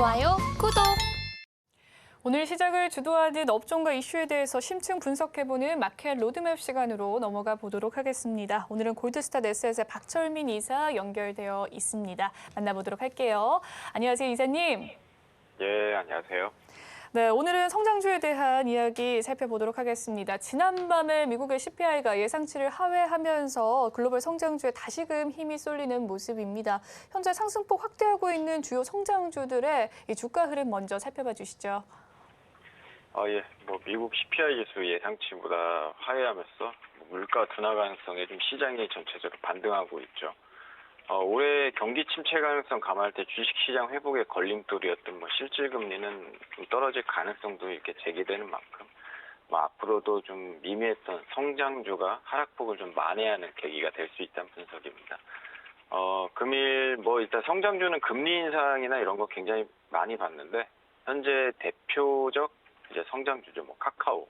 좋아요, 구독! 오늘 시작을 주도하는 업종과 이슈에 대해서 심층 분석해보는 마켓 로드맵 시간으로 넘어가 보도록 하겠습니다. 오늘은 골드스타 네스텟의 박철민 이사 연결되어 있습니다. 만나보도록 할게요. 안녕하세요, 이사님. 예, 안녕하세요. 네, 오늘은 성장주에 대한 이야기 살펴보도록 하겠습니다. 지난밤에 미국의 CPI가 예상치를 하회하면서 글로벌 성장주에 다시금 힘이 쏠리는 모습입니다. 현재 상승폭 확대하고 있는 주요 성장주들의 이 주가 흐름 먼저 살펴봐 주시죠. 예, 미국 CPI 지수 예상치보다 하회하면서 물가 둔화 가능성에 좀 시장이 전체적으로 반등하고 있죠. 올해 경기 침체 가능성 감안할 때 주식시장 회복의 걸림돌이었던 실질 금리는 좀 떨어질 가능성도 이렇게 제기되는 만큼 앞으로도 좀 미미했던 성장주가 하락폭을 좀 만회하는 계기가 될 수 있다는 분석입니다. 금일 일단 성장주는 금리 인상이나 이런 거 굉장히 많이 봤는데 현재 대표적 이제 성장주죠. 카카오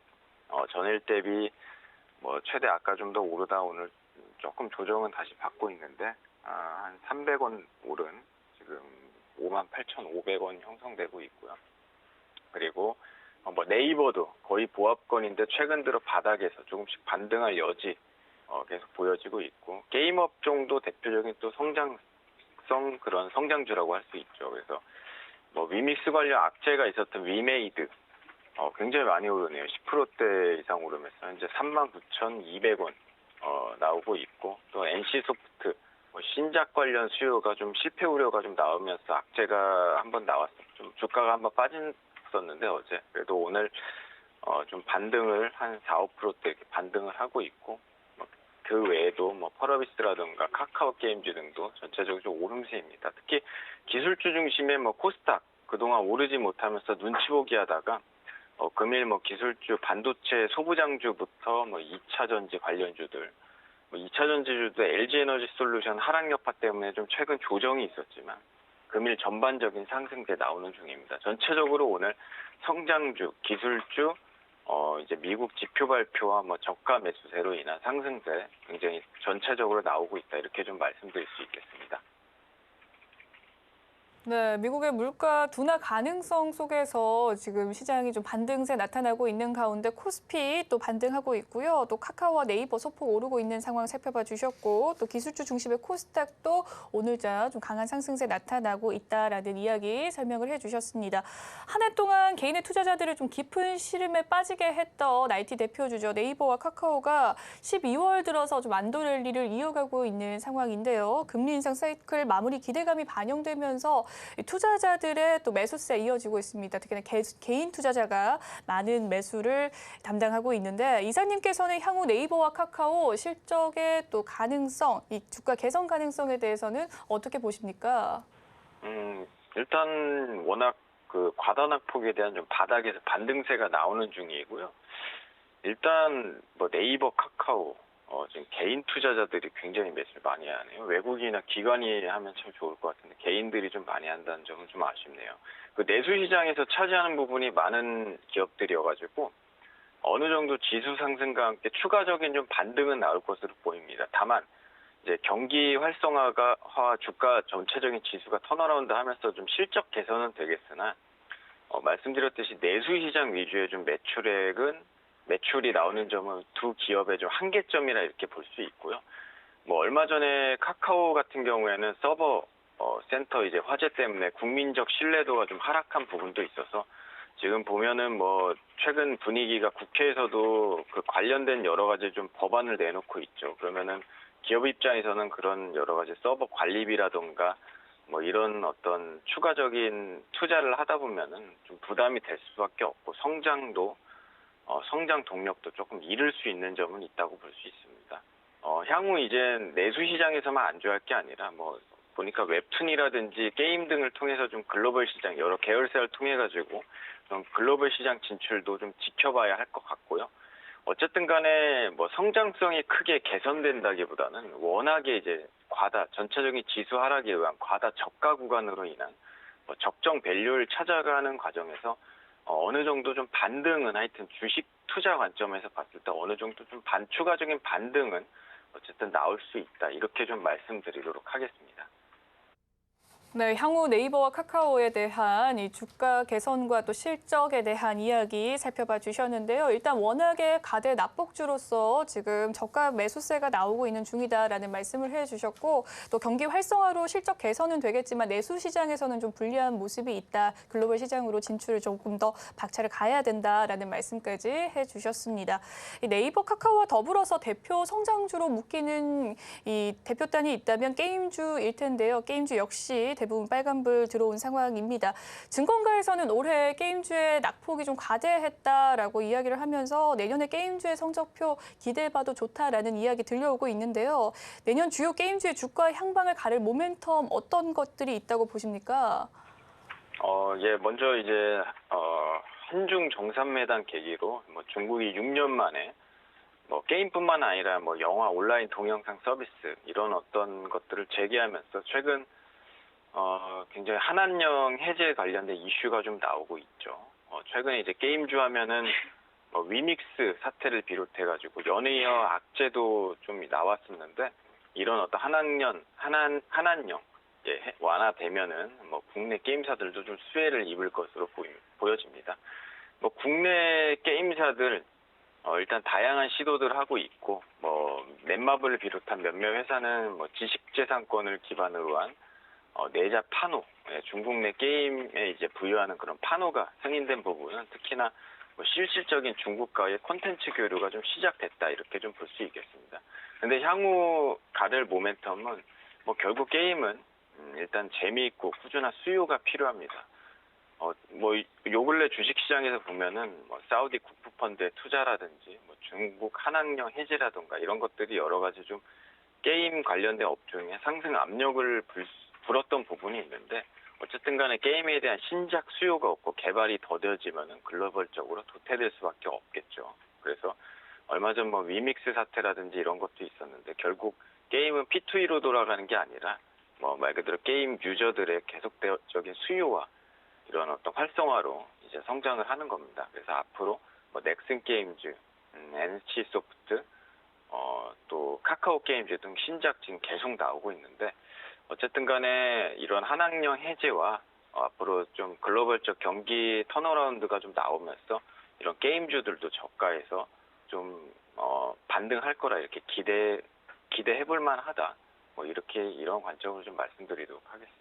전일 대비 최대 아까 좀 더 오르다 오늘 조금 조정은 다시 받고 있는데 한 300원 오른 지금 58,500원 형성되고 있고요. 그리고 네이버도 거의 보합권인데 최근 들어 바닥에서 조금씩 반등할 여지 계속 보여지고 있고 게임 업종도 대표적인 또 성장성 그런 성장주라고 할 수 있죠. 그래서 위믹스 관련 악재가 있었던 위메이드 굉장히 많이 오르네요. 10%대 이상 오르면서 현재 39,200원 나오고 있고 또 NC소프트 신작 관련 수요가 좀 실패 우려가 좀 나오면서 악재가 한번 나왔어. 좀 주가가 한번 빠졌었는데 어제 그래도 오늘 좀 반등을 한 4, 5%대 이렇게 반등을 하고 있고 그 외에도 펄어비스라든가 카카오 게임즈 등도 전체적으로 좀 오름세입니다. 특히 기술주 중심의 코스닥 그동안 오르지 못하면서 눈치 보기 하다가 금일 기술주 반도체 소부장주부터 2차 전지 관련주들 2차 전지주도 LG에너지 솔루션 하락 여파 때문에 좀 최근 조정이 있었지만 금일 전반적인 상승세 나오는 중입니다. 전체적으로 오늘 성장주, 기술주, 이제 미국 지표 발표와 저가 매수세로 인한 상승세 굉장히 전체적으로 나오고 있다. 이렇게 좀 말씀드릴 수 있겠습니다. 네, 미국의 물가 둔화 가능성 속에서 지금 시장이 좀 반등세 나타나고 있는 가운데 코스피 또 반등하고 있고요. 또 카카오와 네이버 소폭 오르고 있는 상황 살펴봐 주셨고 또 기술주 중심의 코스닥도 오늘자 좀 강한 상승세 나타나고 있다라는 이야기 설명을 해주셨습니다. 한 해 동안 개인의 투자자들을 좀 깊은 시름에 빠지게 했던 IT 대표주죠. 네이버와 카카오가 12월 들어서 좀 안도 랠리를 이어가고 있는 상황인데요. 금리 인상 사이클 마무리 기대감이 반영되면서 투자자들의 또 매수세 이어지고 있습니다. 특히나 개인 투자자가 많은 매수를 담당하고 있는데 이사님께서는 향후 네이버와 카카오 실적의 또 가능성, 이 주가 개선 가능성에 대해서는 어떻게 보십니까? 일단 워낙 그 과다낙폭에 대한 좀 바닥에서 반등세가 나오는 중이고요. 일단 네이버, 카카오 지금 개인 투자자들이 굉장히 매수를 많이 하네요. 외국인이나 기관이 하면 참 좋을 것 같은데 개인들이 좀 많이 한다는 점은 좀 아쉽네요. 그 내수 시장에서 차지하는 부분이 많은 기업들이어가지고 어느 정도 지수 상승과 함께 추가적인 좀 반등은 나올 것으로 보입니다. 다만 이제 경기 활성화가 주가 전체적인 지수가 턴어라운드 하면서 좀 실적 개선은 되겠으나 말씀드렸듯이 내수 시장 위주의 좀 매출이 나오는 점은 두 기업의 좀 한계점이라 이렇게 볼 수 있고요. 얼마 전에 카카오 같은 경우에는 서버 센터 이제 화재 때문에 국민적 신뢰도가 좀 하락한 부분도 있어서 지금 보면은 최근 분위기가 국회에서도 그 관련된 여러 가지 좀 법안을 내놓고 있죠. 그러면은 기업 입장에서는 그런 여러 가지 서버 관리비라던가 이런 어떤 추가적인 투자를 하다 보면은 좀 부담이 될 수밖에 없고 성장 동력도 조금 잃을 수 있는 점은 있다고 볼 수 있습니다. 향후 이제 내수 시장에서만 안주할 게 아니라 보니까 웹툰이라든지 게임 등을 통해서 좀 글로벌 시장 여러 계열사를 통해 가지고 좀 글로벌 시장 진출도 좀 지켜봐야 할 것 같고요. 어쨌든 간에 성장성이 크게 개선된다기보다는 워낙에 이제 전체적인 지수 하락에 의한 과다 저가 구간으로 인한 적정 밸류를 찾아가는 과정에서 어느 정도 좀 반등은 하여튼 주식 투자 관점에서 봤을 때 어느 정도 좀 추가적인 반등은 어쨌든 나올 수 있다. 이렇게 좀 말씀드리도록 하겠습니다. 네, 향후 네이버와 카카오에 대한 이 주가 개선과 또 실적에 대한 이야기 살펴봐 주셨는데요. 일단 워낙에 가대 납폭주로서 지금 저가 매수세가 나오고 있는 중이다라는 말씀을 해주셨고 또 경기 활성화로 실적 개선은 되겠지만 내수 시장에서는 좀 불리한 모습이 있다. 글로벌 시장으로 진출을 조금 더 박차를 가야 된다라는 말씀까지 해주셨습니다. 이 네이버, 카카오와 더불어서 대표 성장주로 묶이는 이 대표단이 있다면 게임주일 텐데요. 게임주 역시 대부분 빨간불 들어온 상황입니다. 증권가에서는 올해 게임주의 낙폭이 좀 과대했다라고 이야기를 하면서 내년에 게임주의 성적표 기대해봐도 좋다라는 이야기 들려오고 있는데요. 내년 주요 게임주의 주가 향방을 가를 모멘텀 어떤 것들이 있다고 보십니까? 예, 먼저 이제 한중 정상회담 계기로 뭐 중국이 6년 만에 뭐 게임뿐만 아니라 뭐 영화, 온라인 동영상 서비스 이런 어떤 것들을 재개하면서 최근 굉장히 한한령 해제 관련된 이슈가 좀 나오고 있죠. 최근에 이제 게임주 하면은 위믹스 사태를 비롯해가지고 연이어 악재도 좀 나왔었는데 이런 어떤 한한령 완화되면은 뭐 국내 게임사들도 좀 수혜를 입을 것으로 보여집니다. 뭐 국내 게임사들 일단 다양한 시도들 하고 있고 뭐 넷마블을 비롯한 몇몇 회사는 뭐 지식재산권을 기반으로 한 내자 판호, 중국 내 게임에 이제 부여하는 그런 판호가 승인된 부분은 특히나 뭐 실질적인 중국과의 콘텐츠 교류가 좀 시작됐다 이렇게 좀 볼 수 있겠습니다. 근데 향후 가를 모멘텀은 뭐 결국 게임은 일단 재미있고 꾸준한 수요가 필요합니다. 뭐 요 근래 주식시장에서 보면은 뭐 사우디 국부펀드의 투자라든지 뭐 중국 한한령 해제라든가 이런 것들이 여러 가지 좀 게임 관련된 업종에 상승 압력을 불었던 부분이 있는데 어쨌든 간에 게임에 대한 신작 수요가 없고 개발이 더뎌지면은 글로벌적으로 도태될 수밖에 없겠죠. 그래서 얼마 전 뭐 위믹스 사태라든지 이런 것도 있었는데 결국 게임은 P2E로 돌아가는 게 아니라 뭐 말 그대로 게임 유저들의 계속적인 수요와 이런 어떤 활성화로 이제 성장을 하는 겁니다. 그래서 앞으로 뭐 넥슨 게임즈, NC 소프트, 또 카카오 게임즈 등 신작 지금 계속 나오고 있는데 어쨌든 간에 이런 한학령 해제와 앞으로 좀 글로벌적 경기 턴어라운드가 좀 나오면서 이런 게임주들도 저가에서 좀 반등할 거라 이렇게 기대해 볼 만하다. 뭐 이렇게 이런 관점으로 좀 말씀드리도록 하겠습니다.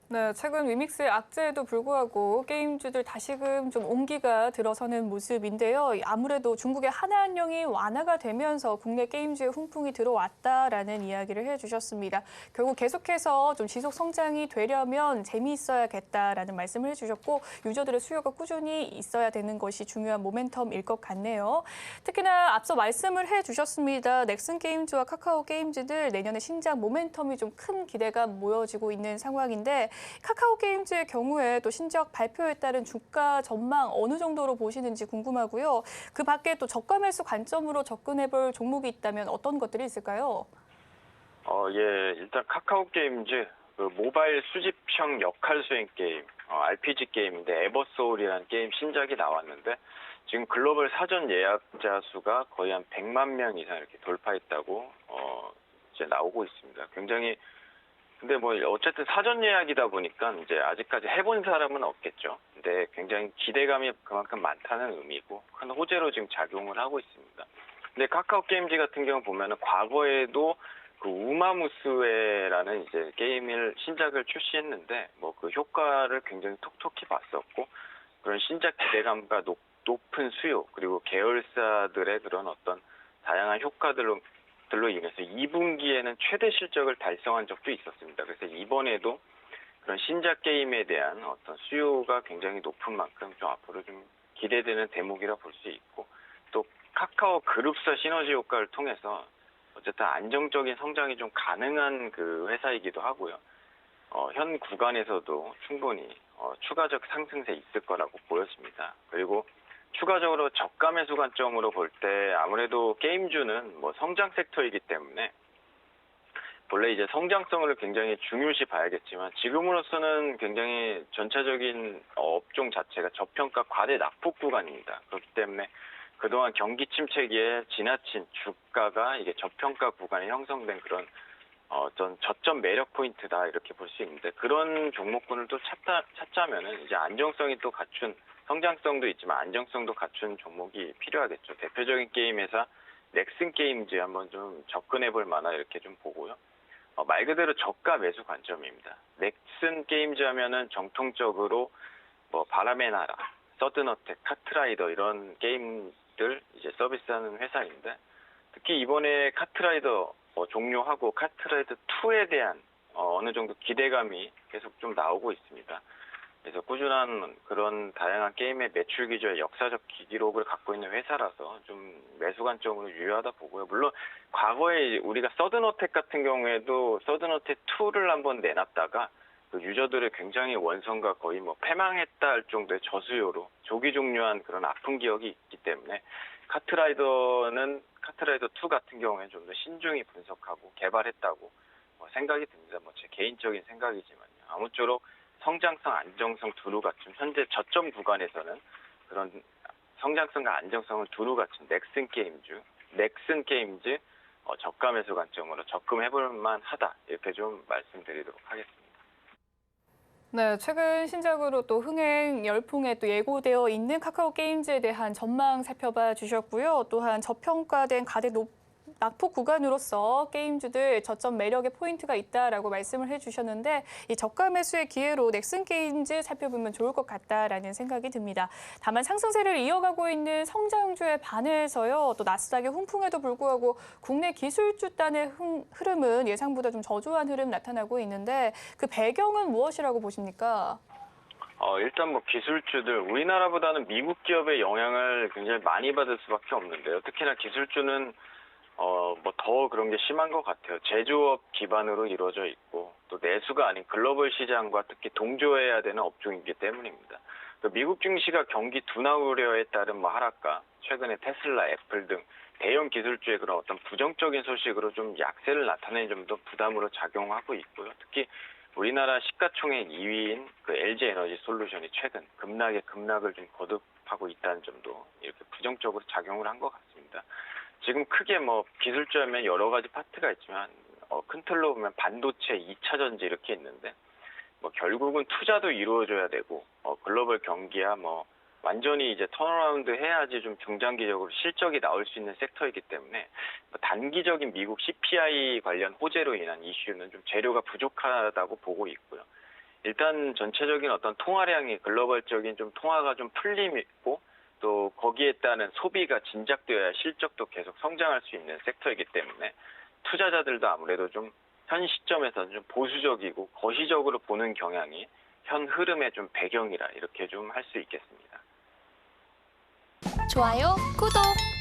네, 최근 위믹스의 악재에도 불구하고 게임주들 다시금 좀 온기가 들어서는 모습인데요. 아무래도 중국의 한한령이 완화가 되면서 국내 게임주에 훈풍이 들어왔다라는 이야기를 해주셨습니다. 결국 계속해서 좀 지속 성장이 되려면 재미있어야겠다라는 말씀을 해주셨고 유저들의 수요가 꾸준히 있어야 되는 것이 중요한 모멘텀일 것 같네요. 특히나 앞서 말씀을 해주셨습니다. 넥슨 게임즈와 카카오 게임즈들 내년에 신작 모멘텀이 좀 큰 기대가 모여지고 있는 상황인데 카카오 게임즈의 경우에 또 신작 발표에 따른 주가 전망 어느 정도로 보시는지 궁금하고요. 그 밖에 또 저가 매수 관점으로 접근해볼 종목이 있다면 어떤 것들이 있을까요? 예, 일단 카카오 게임즈 그 모바일 수집형 역할 수행 게임, RPG 게임인데 에버소울이라는 게임 신작이 나왔는데 지금 글로벌 사전 예약자 수가 거의 한 100만 명 이상 이렇게 돌파했다고 이제 나오고 있습니다. 굉장히 근데 뭐 어쨌든 사전 예약이다 보니까 이제 아직까지 해본 사람은 없겠죠. 근데 굉장히 기대감이 그만큼 많다는 의미고 큰 호재로 지금 작용을 하고 있습니다. 근데 카카오 게임즈 같은 경우 보면은 과거에도 그 우마무스웨라는 이제 게임을 신작을 출시했는데 뭐 그 효과를 굉장히 톡톡히 봤었고 그런 신작 기대감과 높은 수요 그리고 계열사들의 그런 어떤 다양한 효과들로 인해서 2분기에는 최대 실적을 달성한 적도 있었습니다. 그래서 이번에도 그런 신작 게임에 대한 어떤 수요가 굉장히 높은 만큼 좀 앞으로 좀 기대되는 대목이라 볼 수 있고 또 카카오 그룹사 시너지 효과를 통해서 어쨌든 안정적인 성장이 좀 가능한 그 회사이기도 하고요. 현 구간에서도 충분히 추가적 상승세 있을 거라고 보였습니다. 그리고 추가적으로 저가 매수 관점으로 볼 때 아무래도 게임주는 뭐 성장 섹터이기 때문에 본래 이제 성장성을 굉장히 중요시 봐야겠지만 지금으로서는 굉장히 전체적인 업종 자체가 저평가 과대 낙폭 구간입니다. 그렇기 때문에 그동안 경기 침체기에 지나친 주가가 이게 저평가 구간에 형성된 그런 어떤 저점 매력 포인트다 이렇게 볼 수 있는데 그런 종목군을 또 찾자면은 이제 안정성이 또 갖춘 성장성도 있지만 안정성도 갖춘 종목이 필요하겠죠. 대표적인 게임 회사 넥슨 게임즈 한번 좀 접근해 볼 만한 이렇게 좀 보고요. 말 그대로 저가 매수 관점입니다. 넥슨 게임즈 하면은 정통적으로 뭐 바람의 나라, 서든어택, 카트라이더 이런 게임들 이제 서비스하는 회사인데 특히 이번에 카트라이더 종료하고 카트라이더 2에 대한 어느 정도 기대감이 계속 좀 나오고 있습니다. 그래서 꾸준한 그런 다양한 게임의 매출 기조의 역사적 기록을 갖고 있는 회사라서 좀 매수 관점으로 유효하다 보고요. 물론 과거에 우리가 서든어택 같은 경우에도 서든어택 2를 한번 내놨다가 그 유저들의 굉장히 원성과 거의 뭐 패망했다 할 정도의 저수요로 조기 종료한 그런 아픈 기억이 있기 때문에 카트라이더 2 같은 경우에는 좀 더 신중히 분석하고 개발했다고 생각이 듭니다. 뭐 제 개인적인 생각이지만요. 아무쪼록 성장성, 안정성 두루 갖춘 현재 저점 구간에서는 그런 성장성과 안정성을 두루 갖춘 넥슨 게임즈 저가 매수 관점으로 접근해볼 만하다 이렇게 좀 말씀드리도록 하겠습니다. 네, 최근 신작으로 또 흥행 열풍에 또 예고되어 있는 카카오 게임즈에 대한 전망 살펴봐 주셨고요. 또한 저평가된 낙폭 구간으로서 게임주들 저점 매력의 포인트가 있다라고 말씀을 해주셨는데 이 저가 매수의 기회로 넥슨 게임즈 살펴보면 좋을 것 같다라는 생각이 듭니다. 다만 상승세를 이어가고 있는 성장주에 반해서요. 또 나스닥의 훈풍에도 불구하고 국내 기술주단의 흐름은 예상보다 좀 저조한 흐름 나타나고 있는데 그 배경은 무엇이라고 보십니까? 일단 뭐 기술주들 우리나라보다는 미국 기업의 영향을 굉장히 많이 받을 수밖에 없는데요. 특히나 기술주는 뭐 더 그런 게 심한 것 같아요. 제조업 기반으로 이루어져 있고 또 내수가 아닌 글로벌 시장과 특히 동조해야 되는 업종이기 때문입니다. 미국 증시가 경기 둔화 우려에 따른 뭐 하락과 최근에 테슬라, 애플 등 대형 기술주의 그런 어떤 부정적인 소식으로 좀 약세를 나타내는 점도 부담으로 작용하고 있고요. 특히 우리나라 시가총액 2위인 그 LG에너지 솔루션이 최근 급락을 좀 거듭하고 있다는 점도 이렇게 부정적으로 작용을 한 것 같습니다. 지금 크게 뭐 기술주하면 여러 가지 파트가 있지만 큰 틀로 보면 반도체, 2차 전지 이렇게 있는데 뭐 결국은 투자도 이루어져야 되고 글로벌 경기야 뭐 완전히 이제 턴어라운드 해야지 좀 중장기적으로 실적이 나올 수 있는 섹터이기 때문에 단기적인 미국 CPI 관련 호재로 인한 이슈는 좀 재료가 부족하다고 보고 있고요. 일단 전체적인 어떤 통화량이 글로벌적인 좀 통화가 좀 풀리고 또 거기에 따른 소비가 진작되어야 실적도 계속 성장할 수 있는 섹터이기 때문에 투자자들도 아무래도 좀 현 시점에서는 좀 보수적이고 거시적으로 보는 경향이 현 흐름의 좀 배경이라 이렇게 좀 할 수 있겠습니다. 좋아요, 구독!